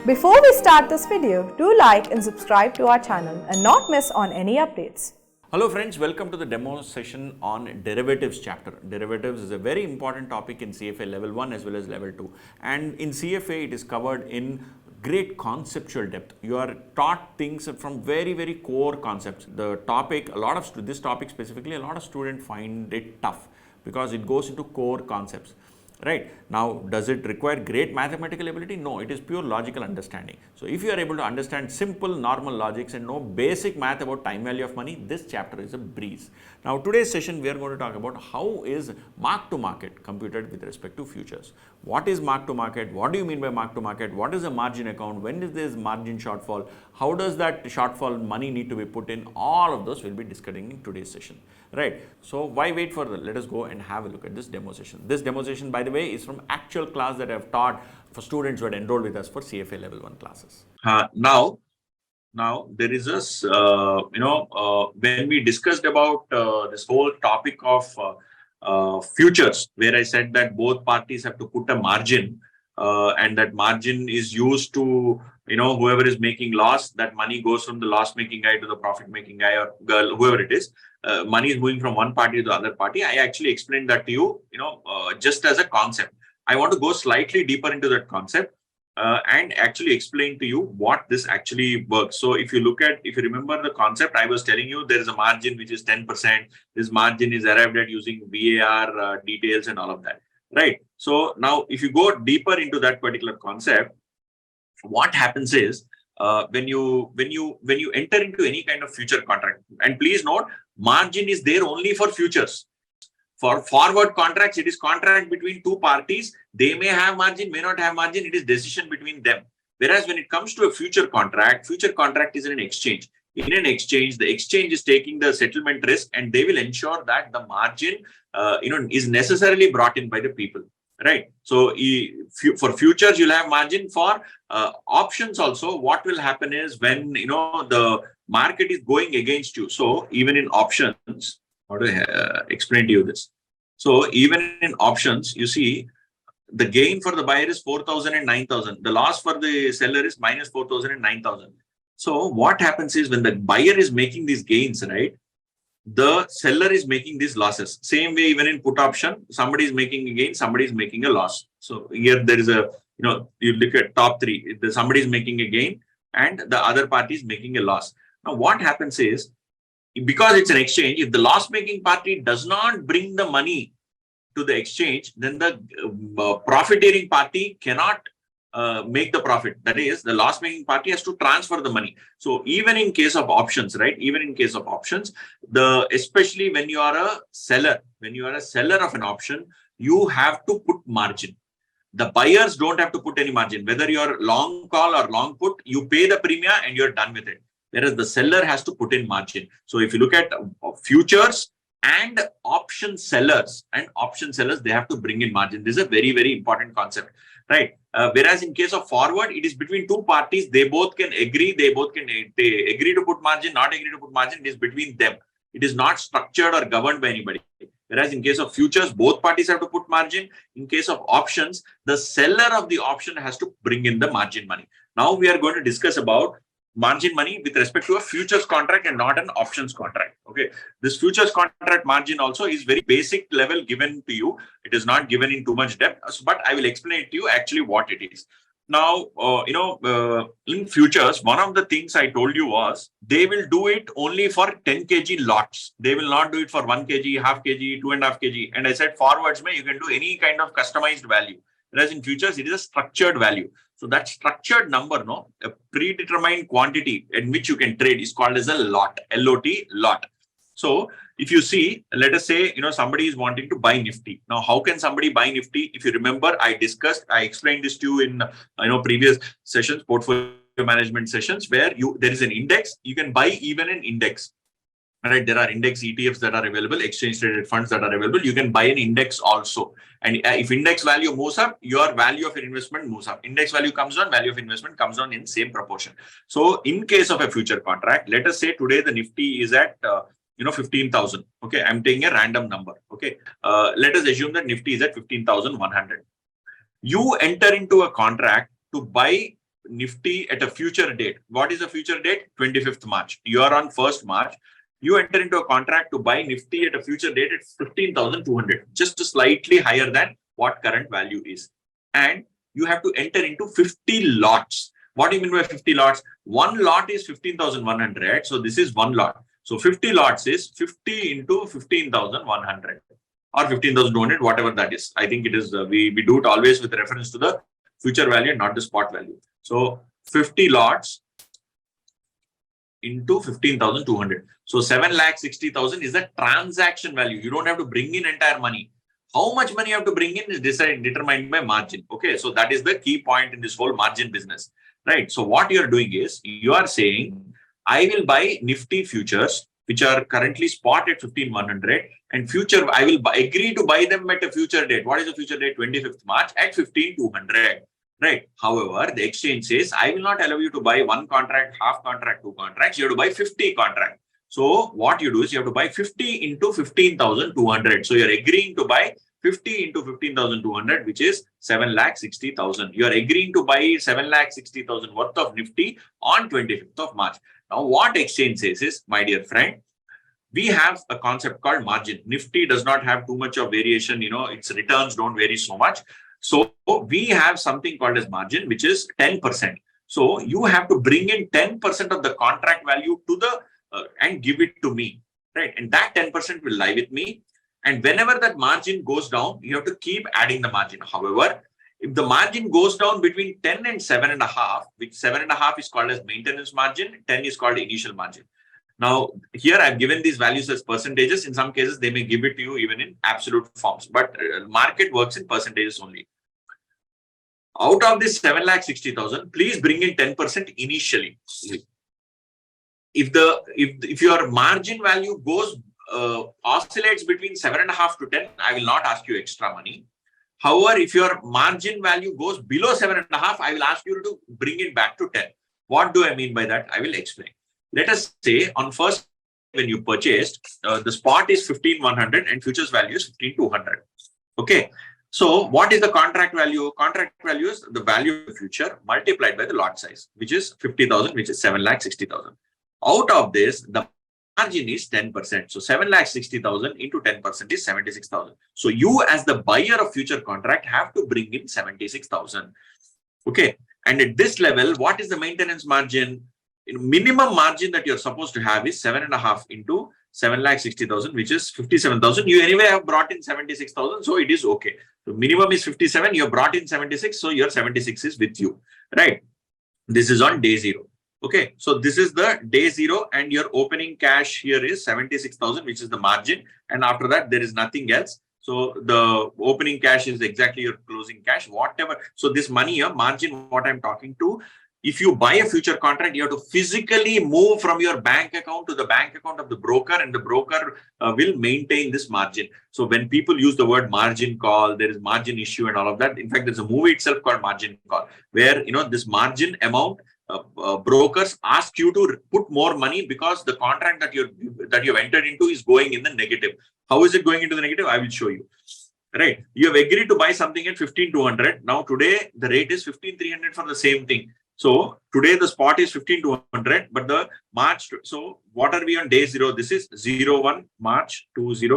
Before we start this video, do like and subscribe to our channel and not miss on any updates. Hello friends, welcome to the demo session on derivatives chapter. Derivatives is a very important topic in CFA level 1 as well as level 2. And in CFA, it is covered in great conceptual depth. You are taught things from very core concepts. The topic, this topic specifically, a lot of students find it tough because it goes into core concepts. Right. Now, does it require great mathematical ability? No, it is pure logical understanding. So, if you are able to understand simple normal logics and know basic math about time value of money, this chapter is a breeze. Now, today's session, we are going to talk about how is mark to market computed with respect to futures. What is mark to market? What do you mean by mark to market? What is a margin account? When is this margin shortfall? How does that shortfall money need to be put in? All of those we'll be discussing in today's session. Right. So, why wait further? Let us go and have a look at this demo session. This demo session, by the way, is from actual class that I have taught for students who had enrolled with us for CFA level 1 classes. Now there is this, when we discussed about this whole topic of futures, where I said that both parties have to put a margin and that margin is used to, whoever is making loss, that money goes from the loss making guy to the profit making guy or girl, whoever it is. Money is moving from one party to the other party. I actually explained that to you, just as a concept. I want to go slightly deeper into that concept and actually explain to you what this actually works. So if you remember the concept, I was telling you there is a margin which is 10%. This margin is arrived at using VAR details and all of that, right? So now if you go deeper into that particular concept, what happens is when you enter into any kind of future contract, and please note, margin is there only for futures. For forward contracts, it is contract between two parties. They may have margin, may not have margin. It is decision between them. Whereas when it comes to a future contract is in an exchange. In an exchange, the exchange is taking the settlement risk, and they will ensure that the margin, is necessarily brought in by the people. Right. So for futures, you'll have margin. For options also, what will happen is when the market is going against you. So even in options, how do I explain to you this? So even in options, you see the gain for the buyer is 4,000 and 9,000. The loss for the seller is minus 4,000 and 9,000. So what happens is when the buyer is making these gains, right, the seller is making these losses. Same way, even in put option, somebody is making a gain, somebody is making a loss. So here there is a, you look at top three, somebody is making a gain and the other party is making a loss. Now what happens is, because it's an exchange, if the loss making party does not bring the money to the exchange, then the profiteering party cannot make the profit. That is, the loss making party has to transfer the money. So even in case of options, right? Even in case of options, especially when you are a seller, of an option, you have to put margin. The buyers don't have to put any margin. Whether you're long call or long put, you pay the premium and you're done with it. Whereas the seller has to put in margin. So if you look at futures and option sellers, they have to bring in margin. This is a very important concept, right? Whereas in case of forward, it is between two parties. They both can agree. They agree to put margin, not agree to put margin. It is between them. It is not structured or governed by anybody. Whereas in case of futures, both parties have to put margin. In case of options, the seller of the option has to bring in the margin money. Now we are going to discuss about margin money with respect to a futures contract and not an options contract. Okay, this futures contract margin also is very basic level given to you. It is not given in too much depth, but I will explain it to you actually what it is. Now, in futures, one of the things I told you was they will do it only for 10 kg lots. They will not do it for 1 kg, half kg, 2.5 kg. And I said forwards, you can do any kind of customized value. Whereas in futures, it is a structured value. So that structured number, a predetermined quantity in which you can trade is called as a lot, L-O-T, lot. So if you see, let us say, somebody is wanting to buy Nifty. Now, how can somebody buy Nifty? If you remember, I explained this to you in, previous sessions, portfolio management sessions, where there is an index, you can buy even an index. Right, there are index ETFs that are available, exchange traded funds that are available. You can buy an index also. And if index value moves up, your value of your investment moves up. Index value comes down, value of investment comes down in same proportion. So in case of a future contract, let us say today the Nifty is at 15,000. Okay, I'm taking a random number. Okay, let us assume that Nifty is at 15,100. You enter into a contract to buy Nifty at a future date. What is the future date? 25th March. You are on 1st March. You enter into a contract to buy Nifty at a future date at 15,200, just slightly higher than what current value is. And you have to enter into 50 lots. What do you mean by 50 lots? One lot is 15,100. So this is one lot. So 50 lots is 50 into 15,100 or 15,200, whatever that is. I think it is, we do it always with reference to the future value and not the spot value. So 50 lots into 15,200. So 7,60,000 is the transaction value. You don't have to bring in entire money. How much money you have to bring in is determined by margin. Okay, so that is the key point in this whole margin business, right? So what you are doing is you are saying, I will buy Nifty futures, which are currently spot at 15,100, and future, I will agree to buy them at a future date. What is the future date? 25th March at 15,200. Right. However, the exchange says, I will not allow you to buy one contract, half contract, two contracts. You have to buy 50 contracts. So what you do is you have to buy 50 into 15,200. So you're agreeing to buy 50 into 15,200, which is 7,60,000. You are agreeing to buy 7,60,000 worth of Nifty on 25th of March. Now, what exchange says is, my dear friend, we have a concept called margin. Nifty does not have too much of variation. Its returns don't vary so much. So we have something called as margin, which is 10%. So you have to bring in 10% of the contract value to the and give it to me, right? And that 10% will lie with me. And whenever that margin goes down, you have to keep adding the margin. However, if the margin goes down between 10 and 7.5, which 7.5 is called as maintenance margin, 10 is called initial margin. Now, here I've given these values as percentages. In some cases, they may give it to you even in absolute forms, but market works in percentages only. Out of this 7,60,000, please bring in 10% initially. If your margin value goes oscillates between 7.5 to 10, I will not ask you extra money. However, if your margin value goes below 7.5, I will ask you to bring it back to 10. What do I mean by that? I will explain. Let us say on first, when you purchased, the spot is 15,100 and futures value is 15,200. Okay. So what is the contract value? Contract value is the value of the future multiplied by the lot size, which is 50,000, which is 7,60,000. Out of this, the margin is 10%. So 7,60,000 into 10% is 76,000. So you as the buyer of future contract have to bring in 76,000. Okay. And at this level, what is the maintenance margin? Minimum margin that you're supposed to have is 7.5 into 7,60,000, which is 57,000. You anyway have brought in 76,000, so it is okay. So minimum is 57. You have brought in 76, so your 76 is with you, right? This is on day 0. Okay, so this is the day 0, and your opening cash here is 76,000, which is the margin, and after that there is nothing else. So the opening cash is exactly your closing cash, whatever. So this money here, margin, what I'm talking to. If you buy a future contract, you have to physically move from your bank account to the bank account of the broker, and the broker will maintain this margin. So when people use the word margin call, there is margin issue and all of that. In fact, there's a movie itself called Margin Call, where this margin amount, brokers ask you to put more money because the contract that you've entered into is going in the negative. How is it going into the negative? I will show you. Right? You have agreed to buy something at 15,200. Now today the rate is 15,300 for the same thing. So today the spot is 15,200, but the March. So what are we on day 0? This is 01 March 20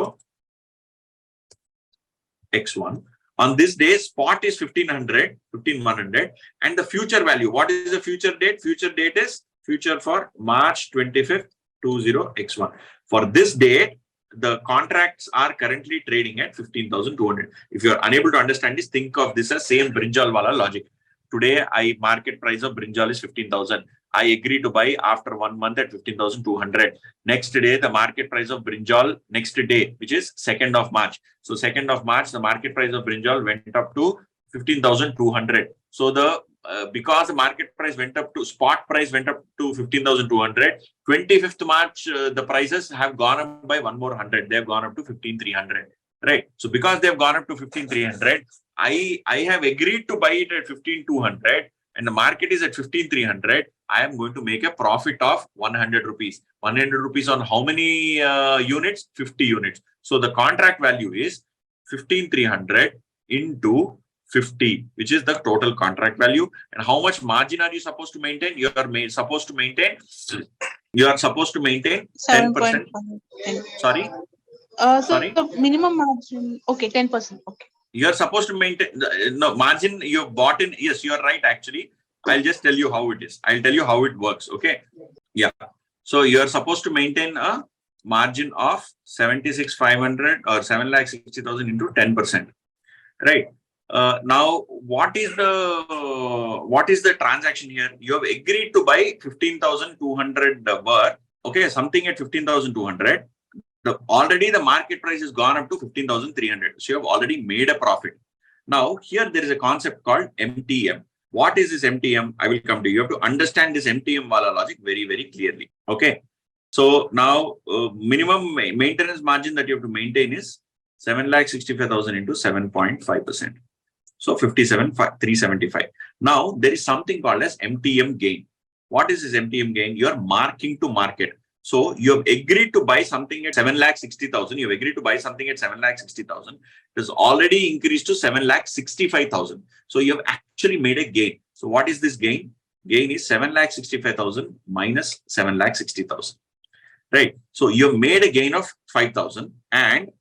X1. On this day, spot is 15,100, and the future value. What is the future date? Future date is future for March 25th, 20 X1. For this date, the contracts are currently trading at 15,200. If you are unable to understand this, think of this as same brinjal wala logic. Today, market price of brinjal is 15,000. I agree to buy after 1 month at 15,200. Next day, the market price of brinjal next day, which is 2nd of March. So 2nd of March, the market price of brinjal went up to 15,200. So because the market price went up to spot price went up to 15,200, 25th March, the prices have gone up by 1 more 100. They have gone up to 15,300. Right. So because they have gone up to 15,300, I have agreed to buy it at 15,200 and the market is at 15,300. I am going to make a profit of 100 rupees. 100 rupees on how many units? 50 units. So the contract value is 15,300 into 50, which is the total contract value. And how much margin are you supposed to maintain? You are supposed to maintain 10%. Sorry? Sorry? So minimum margin, okay, 10%. Okay. You are supposed to maintain no margin you bought in. Yes, you are right. Actually, I'll just tell you how it is. I'll tell you how it works. Okay. Yeah. So you are supposed to maintain a margin of 76,500 or 7,60,000 into 10%. Right. Now, what is the transaction here? You have agreed to buy 15,200 worth. Okay, something at 15,200. Already the market price has gone up to 15,300. So you have already made a profit. Now, here there is a concept called MTM. What is this MTM? I will come to you. You have to understand this MTM wala logic very, very clearly. Okay. So now, minimum maintenance margin that you have to maintain is 7,65,000 into 7.5%. So 57,375. Now, there is something called as MTM gain. What is this MTM gain? You are marking to market. So you have agreed to buy something at 7,60,000. You have agreed to buy something at 7,60,000. It has already increased to 7,65,000. So you have actually made a gain. So what is this gain? Gain is 7,65,000 minus 7,60,000. Right. So you have made a gain of 5,000 and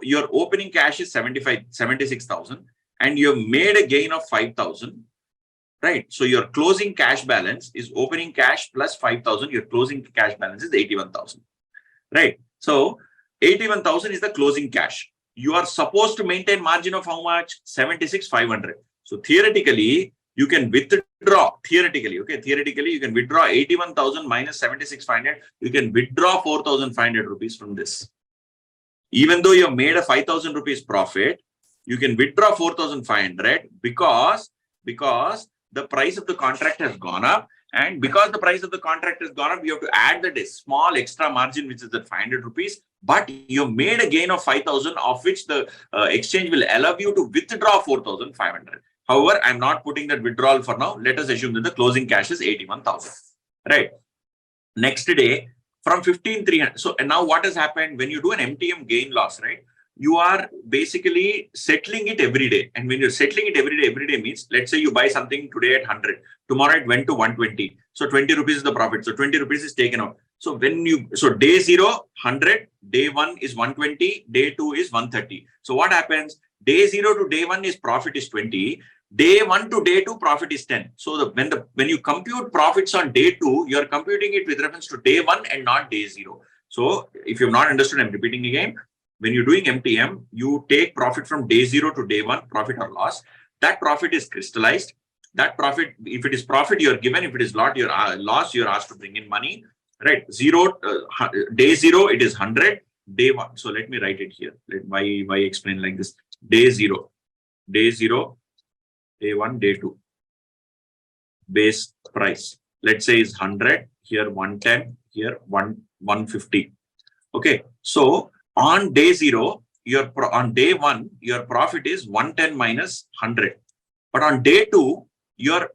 your opening cash is 76,000 and you have made a gain of 5,000. Right. So your closing cash balance is opening cash plus 5,000. Your closing cash balance is 81,000. Right. So 81,000 is the closing cash. You are supposed to maintain margin of how much? 76,500. So theoretically, you can withdraw. Theoretically, you can withdraw 81,000 minus 76,500. You can withdraw 4,500 rupees from this. Even though you have made a 5,000 rupees profit, you can withdraw 4,500 because the price of the contract has gone up, and because the price of the contract has gone up, you have to add that small extra margin, which is the 500 rupees. But you made a gain of 5,000, of which the exchange will allow you to withdraw 4,500. However, I'm not putting that withdrawal for now. Let us assume that the closing cash is 81,000. Right. Next day, from 15,300. So, and now what has happened when you do an MTM gain loss, right? You are basically settling it every day. And when you're settling it every day means, let's say you buy something today at 100. Tomorrow it went to 120. So 20 rupees is the profit. So 20 rupees is taken out. So day 0, 100, day 1 is 120, day 2 is 130. So what happens? Day 0 to day 1 is profit is 20. Day 1 to day 2 profit is 10. So when you compute profits on day 2, you're computing it with reference to day 1 and not day 0. So if you've not understood, I'm repeating again. When you're doing MTM, you take profit from day 0 to day 1, profit or loss. That profit is crystallized. That profit, if it is profit, you're given. If it is loss, you're asked to bring in money. Right? Day 0, it is 100. Day 1. So let me write it here. Why explain like this? Day 0, day 1, day 2. Base price. Let's say is 100. Here 110. Here 150. Okay. So on day 0, on day 1, your profit is 110 minus 100. But on day 2, your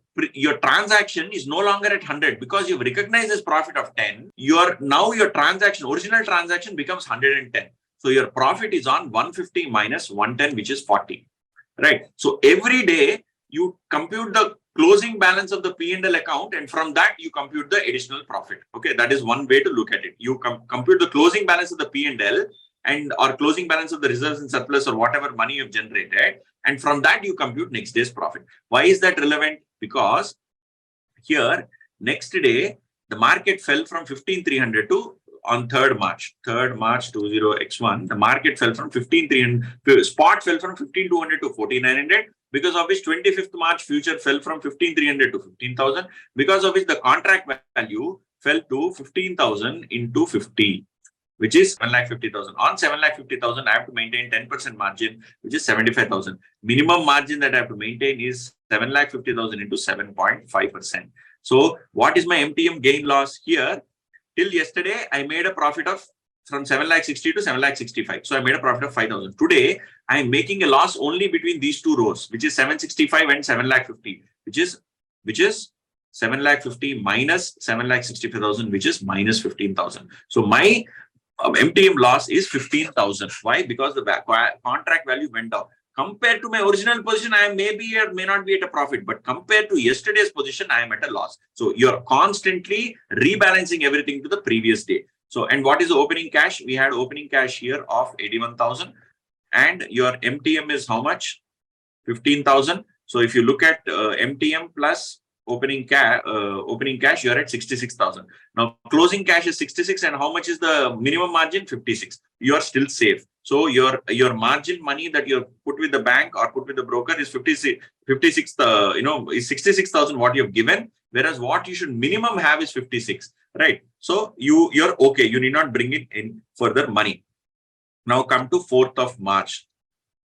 transaction is no longer at 100 because you've recognized this profit of 10. Now your original transaction becomes 110. So your profit is on 150 minus 110, which is 40. Right. So every day you compute the closing balance of the P&L account, and from that you compute the additional profit. Okay. That is one way to look at it. You compute the closing balance of the P&L or closing balance of the reserves and surplus or whatever money you've generated. And from that you compute next day's profit. Why is that relevant? Because here, next day, the market fell from 15,300 to on 3rd March 20x1, the market fell from 15,300, spot fell from 15,200 to 4,900, because of which 25th March future fell from 15,300 to 15,000, because of which the contract value fell to 15,000 into 50. Which is 7,50,000. On 7,50,000, I have to maintain 10% margin, which is 75,000. Minimum margin that I have to maintain is 7,50,000 into 7.5%. So what is my MTM gain loss here? Till yesterday, I made a profit of from 7,60,000 to 7,65,000. So I made a profit of 5,000. Today, I am making a loss only between these two rows, which is 765 and 7,50,000, which is 7,50,000 minus 7,65,000, which is minus 15,000. So my MTM loss is 15,000. Why? Because the contract value went down. Compared to my original position, I may be or may not be at a profit, but compared to yesterday's position, I am at a loss. So you're constantly rebalancing everything to the previous day. So, and what is the opening cash? We had opening cash here of 81,000, and your MTM is how much? 15,000. So if you look at MTM plus opening cash, you're at 66,000. Now closing cash is 66, and how much is the minimum margin? 56. You are still safe. So your margin money that you put with the bank or put with the broker is 56. Is 66,000 what you have given, whereas what you should minimum have is 56. Right? So you're okay. You need not bring it in further money. Now come to 4th of March.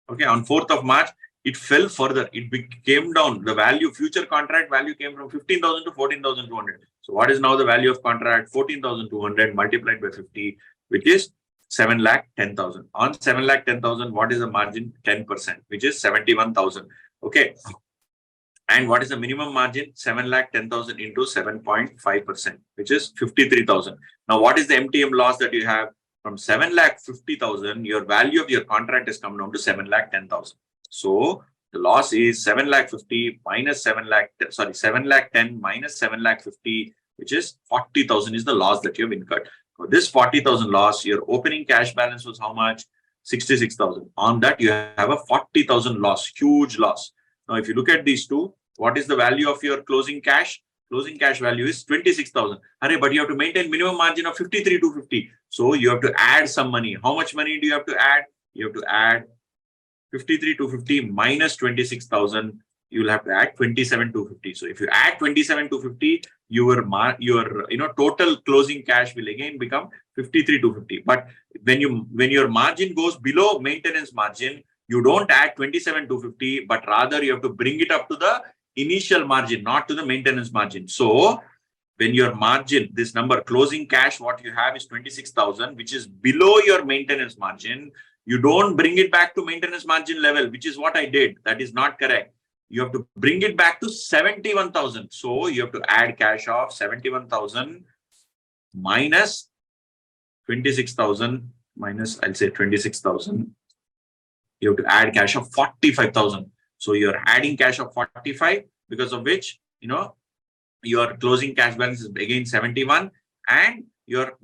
Okay, on 4th of March, it fell further. It came down. The value, future contract value came from 15,000 to 14,200. So what is now the value of contract? 14,200 multiplied by 50, which is 7,10,000. On 7,10,000, what is the margin? 10%, which is 71,000. Okay. And what is the minimum margin? 7,10,000 into 7.5%, which is 53,000. Now, what is the MTM loss that you have? From 7,50,000, your value of your contract has come down to 7,10,000. So the loss is 7,50,000 minus 7,10,000 minus 7,50,000, which is 40,000 is the loss that you have incurred. For this 40,000 loss, your opening cash balance was how much? 66,000. On that, you have a 40,000 loss, huge loss. Now, if you look at these two, what is the value of your closing cash? Closing cash value is 26,000. But you have to maintain minimum margin of 53,250. So you have to add some money. How much money do you have to add? You have to add 53,250 minus 26,000. You will have to add 27,250. So if you add 27,250, your total closing cash will again become 53,250. But when your margin goes below maintenance margin, you don't add 27,250, but rather you have to bring it up to the initial margin, not to the maintenance margin. So when your margin, this number closing cash, what you have is 26,000, which is below your maintenance margin. You don't bring it back to maintenance margin level, which is what I did. That is not correct. You have to bring it back to 71,000. So you have to add cash of 71,000 minus 26,000 minus, I'll say 26,000. You have to add cash of 45,000. So you're adding cash of 45, because of which, your closing cash balance is again 71, and your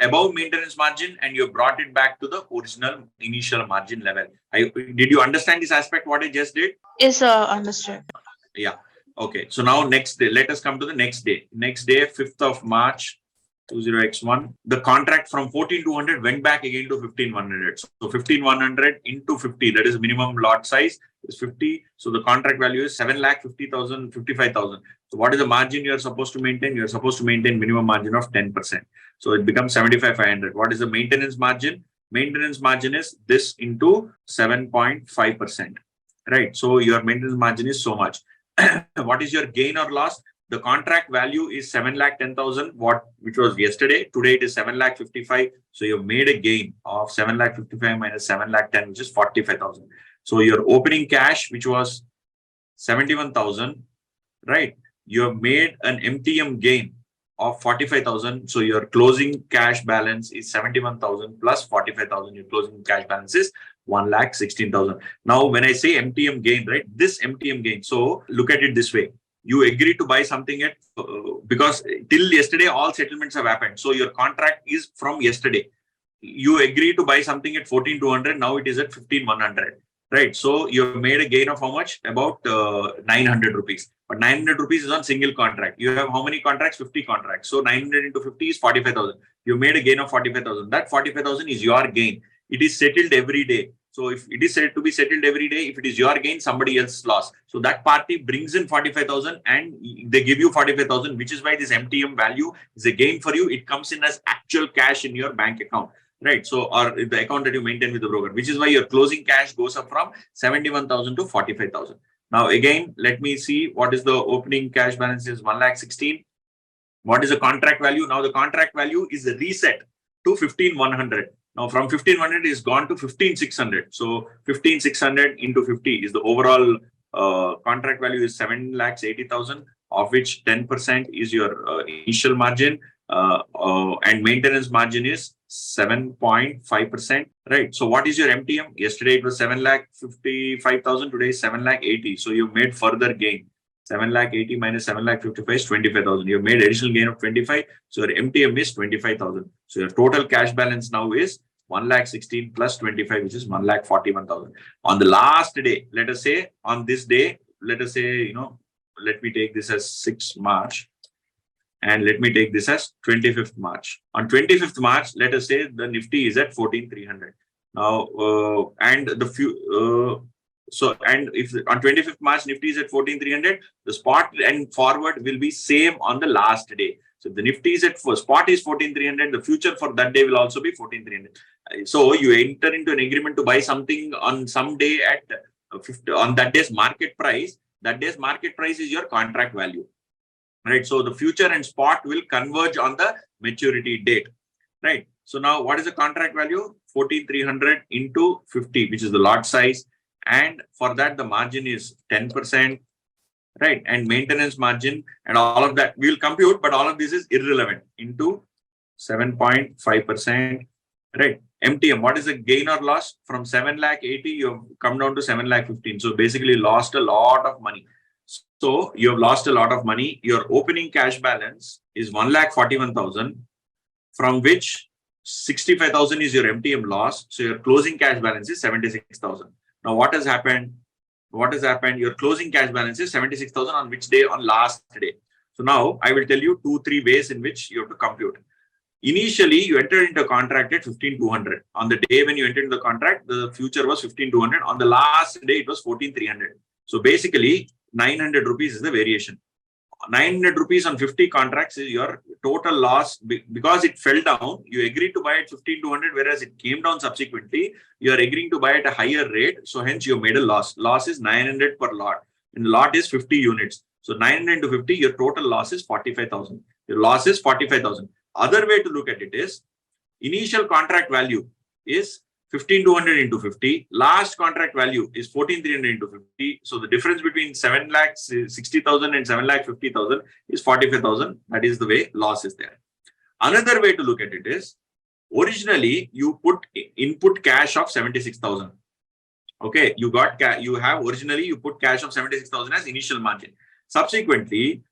above maintenance margin, and you brought it back to the original initial margin level. Did you understand this aspect, what I just did? Yes, understood. Yeah. Okay. So now next day, let us come to the next day. Next day, 5th of March, 20x1, the contract from 14,200 went back again to 15,100. So 15,100 into 50, that is minimum lot size is 50. So the contract value is 7,50,000, 55,000. So what is the margin you are supposed to maintain? You are supposed to maintain minimum margin of 10%. So it becomes 75,500. What is the maintenance margin? Maintenance margin is this into 7.5%. Right. So your maintenance margin is so much. What is your gain or loss? The contract value is 7,10,000, which was yesterday. Today it is 7,55,000. So you've made a gain of 7,55,000 minus 7,10,000, which is 45,000. So your opening cash, which was 71,000, right? You have made an MTM gain of 45,000. So your closing cash balance is 71,000 plus 45,000. Your closing cash balance is 1,16,000. Now, when I say MTM gain, right? This MTM gain. So look at it this way. You agree to buy something at, because till yesterday, all settlements have happened. So your contract is from yesterday. You agree to buy something at 14,200. Now it is at 15,100. Right. So you have made a gain of how much? About 900 rupees. But 900 rupees is on single contract. You have how many contracts? 50 contracts. So 900 into 50 is 45,000. You made a gain of 45,000. That 45,000 is your gain. It is settled every day. So if it is said to be settled every day, if it is your gain, somebody else lost. So that party brings in 45,000 and they give you 45,000, which is why this MTM value is a gain for you. It comes in as actual cash in your bank account. Right. So, or the account that you maintain with the broker, which is why your closing cash goes up from 71,000 to 45,000. Now, again, let me see what is the opening cash balance is 1,16,000. What is the contract value? Now, the contract value is reset to 15,100. Now, from 15,100 is gone to 15,600. So, 15,600 into 50 is the overall contract value is 7,80,000, of which 10% is your initial margin. and maintenance margin is 7.5%, right? So what is your MTM? Yesterday it was 7,55,000. Today is 7,80,000. So you made further gain. 7,80,000 minus 7,55,000 is 25,000. You made additional gain of 25. So your MTM is 25,000. So your total cash balance now is 1,16,000 plus 25, which is 1,41,000. On the last day, let us say on this day, let us say, let me take this as 6 March. And let me take this as 25th March. On 25th March, let us say the Nifty is at 14,300. Now, and if on 25th March Nifty is at 14,300, the spot and forward will be same on the last day. So the Nifty is at spot is 14,300. The future for that day will also be 14,300. So you enter into an agreement to buy something on some day at on that day's market price. That day's market price is your contract value. Right. So the future and spot will converge on the maturity date. Right. So now what is the contract value? 14,300 into 50, which is the lot size. And for that, the margin is 10%. Right. And maintenance margin and all of that we will compute, but all of this is irrelevant into 7.5%. Right. MTM, what is the gain or loss? From 7,80,000, you have come down to 7,15,000. So basically lost a lot of money. So you have lost a lot of money. Your opening cash balance is 1,41,000, from which 65,000 is your MTM loss. So your closing cash balance is 76,000. Now what has happened? Your closing cash balance is 76,000 on which day? On last day. So now I will tell you 2-3 ways in which you have to compute. Initially, you entered into a contract at 15,200. On the day when you entered into the contract, the future was 15,200. On the last day, it was 14,300. So basically, 900 rupees is the variation. 900 rupees on 50 contracts is your total loss. Because it fell down, you agreed to buy at 15,200, whereas it came down subsequently. You are agreeing to buy at a higher rate. So hence you made a loss. Loss is 900 per lot. And the lot is 50 units. So 900 to 50, your total loss is 45,000. Your loss is 45,000. Other way to look at it is initial contract value is 15,200 into 50. Last contract value is 14,300 into 50. So the difference between 7,60,000 and 7,50,000 is 45,000. That is the way loss is there. Another way to look at it is originally you put input cash of 76,000. Okay, you put cash of 76,000 as initial margin. Subsequently,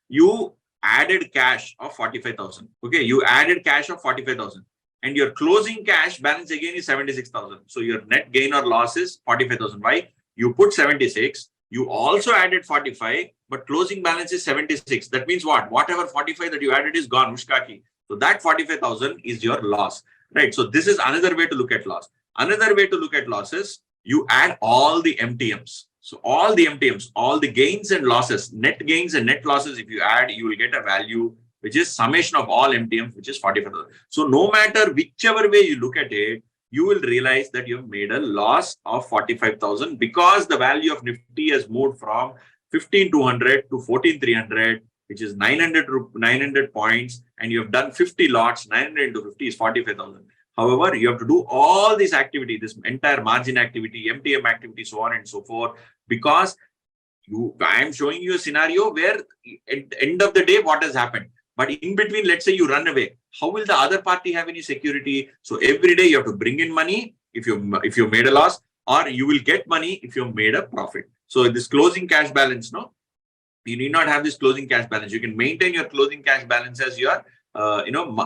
you added cash of 45,000. Okay, you added cash of 45,000. And your closing cash balance again is 76,000. So your net gain or loss is 45,000. Why? You put 76, you also added 45, but closing balance is 76. That means what? Whatever 45 that you added is gone, 𝐒𝐿𝐿. So that 45,000 is your loss, right? So this is another way to look at loss. Another way to look at loss is you add all the MTMs. So all the MTMs, all the gains and losses, net gains and net losses, if you add, you will get a value which is summation of all MTMs, which is 45,000. So no matter whichever way you look at it, you will realize that you have made a loss of 45,000 because the value of Nifty has moved from 15,200 to 14,300, which is 900 points, and you have done 50 lots. 900 into 50 is 45,000. However, you have to do all this activity, this entire margin activity, MTM activity, so on and so forth, because I am showing you a scenario where at the end of the day, what has happened? But in between, let's say you run away. How will the other party have any security? So every day you have to bring in money if you made a loss, or you will get money if you made a profit. So this closing cash balance, no, you need not have this closing cash balance. You can maintain your closing cash balance as your minimum,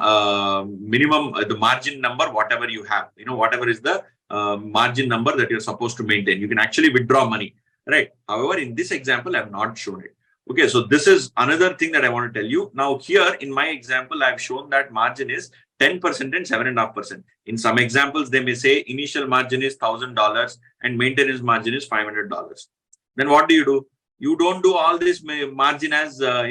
the margin number, whatever you have, whatever is the margin number that you're supposed to maintain. You can actually withdraw money, right? However, in this example, I have not shown it. Okay, so this is another thing that I want to tell you. Now here in my example, I've shown that margin is 10% and 7.5%. In some examples, they may say initial margin is $1,000 and maintenance margin is $500. Then what do? You don't do all this margin as, how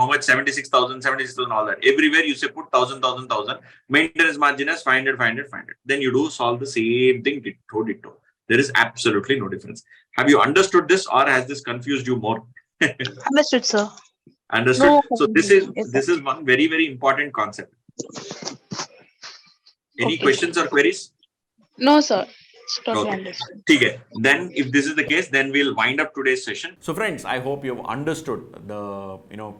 much, 76,000, all that. Everywhere you say put 1,000. Maintenance margin as 500. Then you solve the same thing, ditto. There is absolutely no difference. Have you understood this, or has this confused you more? Understood, sir. Understood. No, So this is one very, very important concept. Any questions or queries? No, sir. It's totally Okay. understood. Okay. Then if this is the case, then we'll wind up today's session. So friends, I hope you've understood the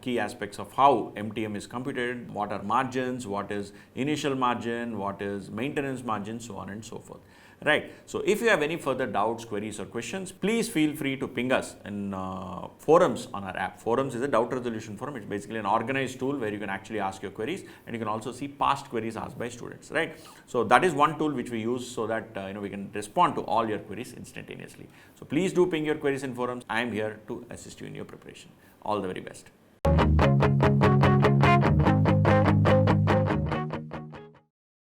key aspects of how MTM is computed, what are margins, what is initial margin, what is maintenance margin, so on and so forth. Right. So if you have any further doubts, queries or questions, please feel free to ping us in forums on our app. Forums is a doubt resolution forum. It's basically an organized tool where you can actually ask your queries and you can also see past queries asked by students. Right. So that is one tool which we use so that we can respond to all your queries instantaneously. So please do ping your queries in forums. I am here to assist you in your preparation. All the very best.